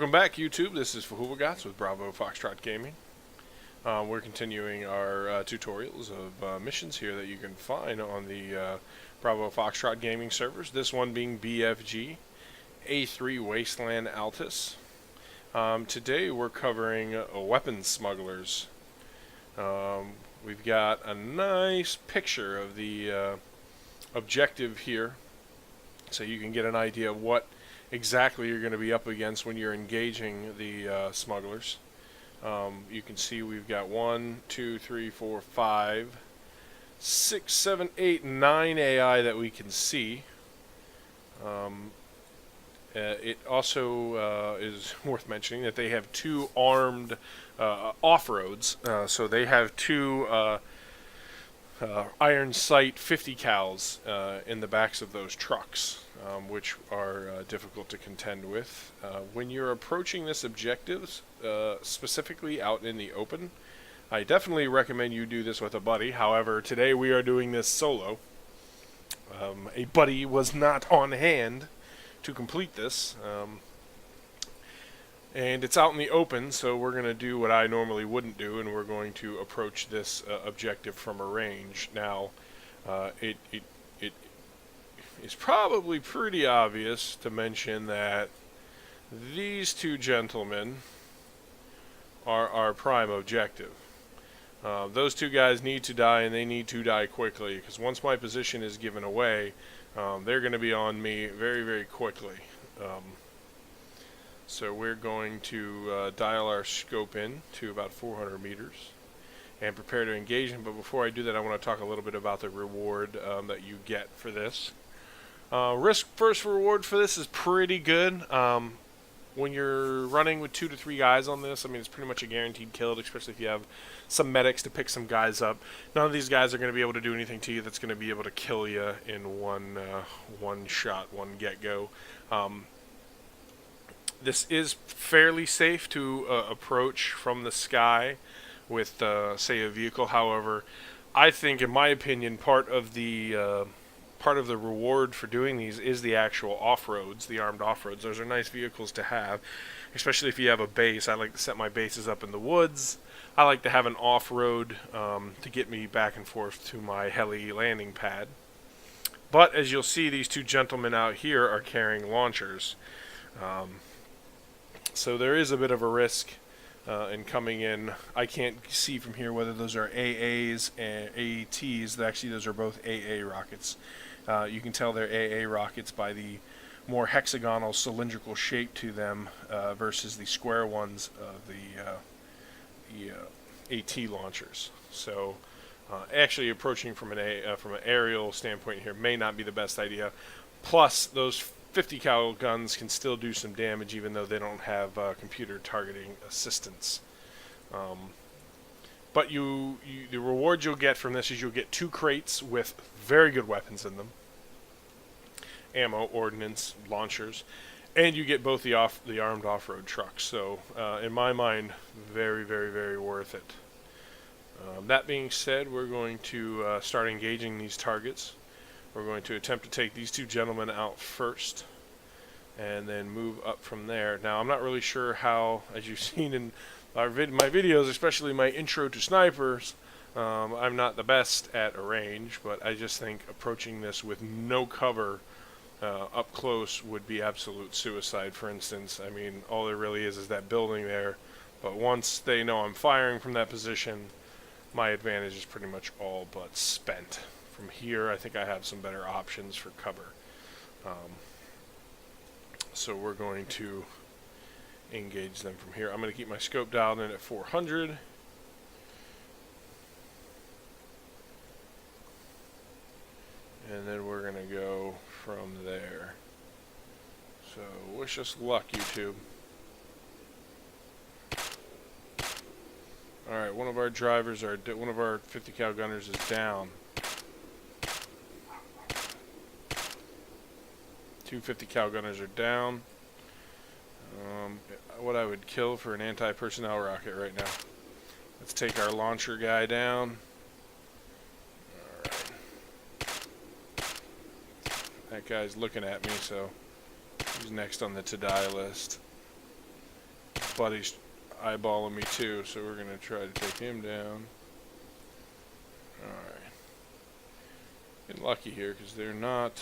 Welcome back, YouTube. This is Fahubagats with Bravo Foxtrot Gaming. We're continuing our tutorials of missions here that you can find on the Bravo Foxtrot Gaming servers. This one being BFG, A3 Wasteland Altis. Today we're covering weapons smugglers. We've got a nice picture of the objective here, so you can get an idea of what exactly you're going to be up against when you're engaging the smugglers. You can see we've got 1, 2, 3, 4, 5, 6, 7, 8, 9 AI that we can see. It also is worth mentioning that they have 2 armed off-roads. So they have 2 iron sight 50 cals in the backs of those trucks, which are difficult to contend with. When you're approaching this objective, specifically out in the open, I definitely recommend you do this with a buddy. However, today we are doing this solo. A buddy was not on hand to complete this, and it's out in the open, so we're going to do what I normally wouldn't do, and we're going to approach this objective from a range. Now, it is probably pretty obvious to mention that these 2 gentlemen are our prime objective. Those 2 guys need to die, and they need to die quickly, because once my position is given away, they're going to be on me very, very quickly. So we're going to dial our scope in to about 400 meters and prepare to engage them. But before I do that, I want to talk a little bit about the reward that you get for this. Risk first reward for this is pretty good. When you're running with 2 to 3 guys on this, I mean, it's pretty much a guaranteed kill, especially if you have some medics to pick some guys up. None of these guys are going to be able to do anything to you that's going to be able to kill you in one shot, one get-go. This is fairly safe to approach from the sky with, say, a vehicle. However, I think, in my opinion, part of the reward for doing these is the actual off-roads, the armed off-roads. Those are nice vehicles to have, especially if you have a base. I like to set my bases up in the woods. I like to have an off-road to get me back and forth to my heli landing pad. But as you'll see, these 2 gentlemen out here are carrying launchers. So there is a bit of a risk in coming in. I can't see from here whether those are AAs and ATs. Actually, those are both AA rockets. You can tell they're AA rockets by the more hexagonal cylindrical shape to them versus the square ones of the AT launchers. So actually approaching from an aerial standpoint here may not be the best idea. Plus, those 50 cal guns can still do some damage even though they don't have computer targeting assistance. But the reward you'll get from this is you'll get 2 crates with very good weapons in them, ammo, ordnance, launchers, and you get both the armed off-road trucks. So in my mind, very, very, very worth it. That being said, we're going to start engaging these targets. We're going to attempt to take these 2 gentlemen out first and then move up from there. Now, I'm not really sure how, as you've seen in my videos, especially my intro to snipers, I'm not the best at a range, but I just think approaching this with no cover up close would be absolute suicide. For instance, I mean, all there really is that building there, but once they know I'm firing from that position, my advantage is pretty much all but spent. From here, I think I have some better options for cover. So we're going to engage them from here. I'm going to keep my scope dialed in at 400. And then we're going to go from there. So wish us luck, YouTube. Alright, one of our 50 cal gunners is down. 2 50 cal gunners are down. What I would kill for an anti-personnel rocket right now. Let's take our launcher guy down. Alright. That guy's looking at me, so he's next on the to-die list. buddy's eyeballing me too, so we're gonna try to take him down. All right, getting lucky here because they're not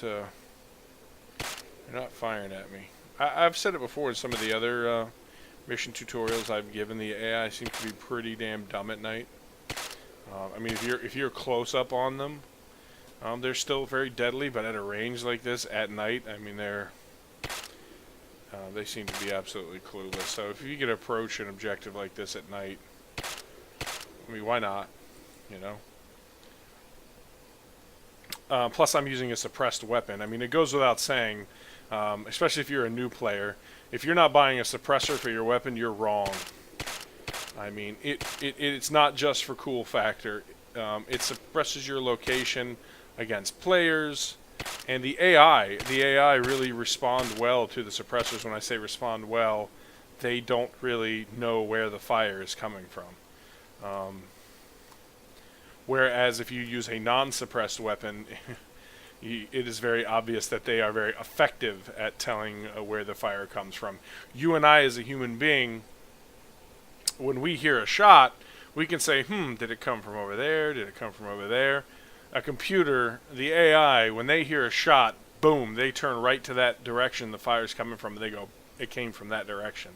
firing at me. I've said it before in some of the other mission tutorials I've given. The AI seems to be pretty damn dumb at night. I mean, if you're close up on them, they're still very deadly, but at a range like this at night, I mean, they seem to be absolutely clueless. So if you could approach an objective like this at night, I mean, why not? You know. Plus, I'm using a suppressed weapon. I mean, it goes without saying, especially if you're a new player, if you're not buying a suppressor for your weapon, you're wrong. I mean, it's not just for cool factor. It suppresses your location against players, and the AI really respond well to the suppressors. When I say respond well, they don't really know where the fire is coming from. Whereas if you use a non-suppressed weapon, it is very obvious that they are very effective at telling where the fire comes from. You and I, as a human being, when we hear a shot, we can say, did it come from over there? Did it come from over there? A computer, the AI, when they hear a shot, boom, they turn right to that direction the fire's coming from, and they go, it came from that direction.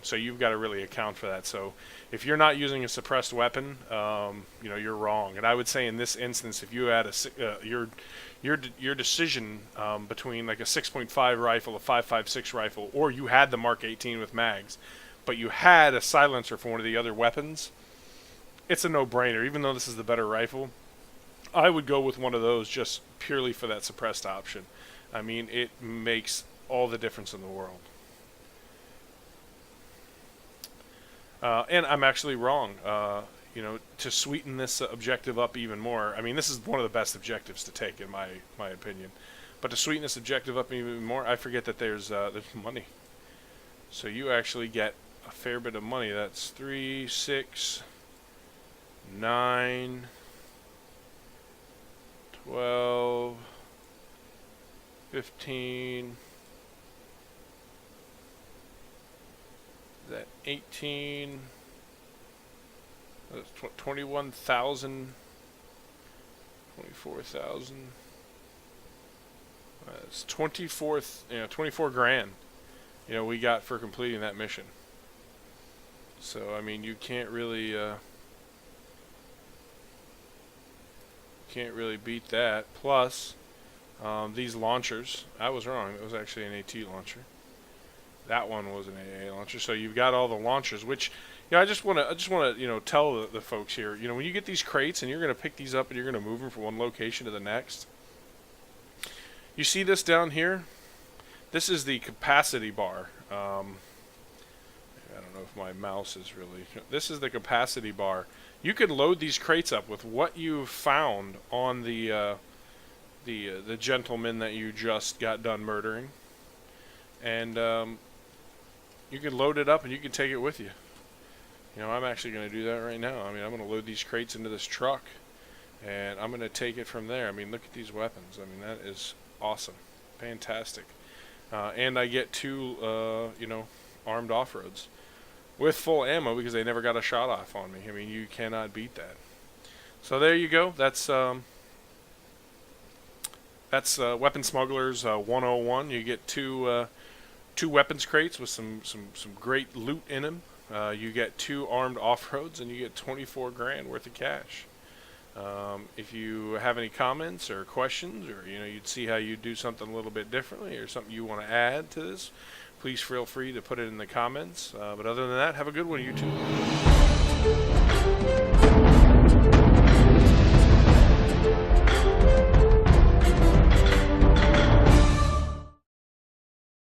So you've got to really account for that. So if you're not using a suppressed weapon, you're wrong. And I would say in this instance, if you had your decision between like a 6.5 rifle, a 5.56 rifle, or you had the Mark 18 with mags, but you had a silencer for one of the other weapons, it's a no-brainer. Even though this is the better rifle, I would go with one of those just purely for that suppressed option. I mean, it makes all the difference in the world. And I'm actually wrong. To sweeten this objective up even more, I mean, this is one of the best objectives to take in my opinion. But to sweeten this objective up even more, I forget that there's money. So you actually get a fair bit of money. That's 3, 6, 9, 12, 15, that 18, that's 21,000, 24,000, that's 24 grand, we got for completing that mission. So, I mean, you can't really beat that. Plus, these launchers, I was wrong, it was actually an AT launcher. That one was an AA launcher. So you've got all the launchers, which, I just want to, tell the folks here, when you get these crates and you're going to pick these up and you're going to move them from one location to the next, you see this down here? This is the capacity bar. I don't know if my mouse is really... This is the capacity bar. You can load these crates up with what you've found on the gentleman that you just got done murdering. And you can load it up and you can take it with you. I'm actually going to do that right now. I mean, I'm going to load these crates into this truck, and I'm going to take it from there. I mean, look at these weapons. I mean, that is awesome. Fantastic. And I get 2, armed off-roads with full ammo because they never got a shot off on me. I mean, you cannot beat that. So there you go. That's Weapon Smugglers 101. You get two weapons crates with some great loot in them. You get 2 armed off-roads, and you get 24 grand worth of cash. If you have any comments or questions, or you'd see how you do something a little bit differently, or something you want to add to this, please feel free to put it in the comments. But other than that, have a good one, YouTube.